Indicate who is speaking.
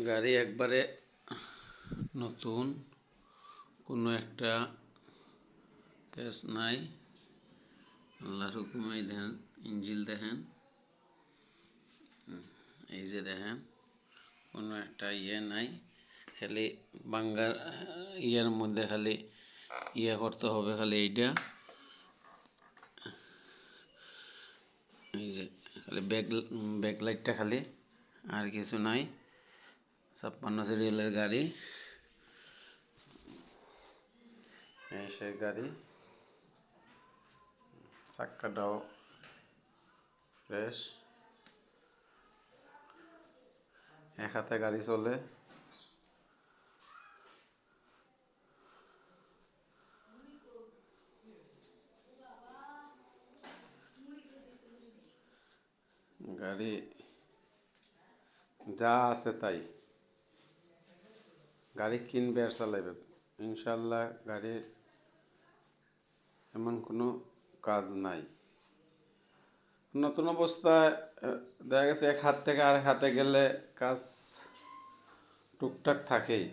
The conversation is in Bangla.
Speaker 1: গাড়ি একবারে নতুন, কোনো একটা ক্যাশ নাই। আল্লাহর হুকুমে দেখেন ইঞ্জিল দেখেন, এই যে দেখেন কোনো একটা নাই, খালি বাঙ্গার ইয়ের মধ্যে খালি করতে হবে, খালি এইটা এই যে খালি ব্যাকলাইটটা খালি, আর কিছু নাই। 56 সিরিয়ালের গাড়ি, সেই গাড়ি। চাক্কাটাও ফ্রেশ, এক হাতে গাড়ি চলে। গাড়ি যা আছে তাই, গাড়ি কিনবে আর চালাইবে ইনশাল্লাহ। গাড়ির এমন কোনো কাজ নাই। নতুন অবস্থায় দেখা গেছে এক হাত থেকে আরেক হাতে গেলে কাজ টুকটাক থাকেই।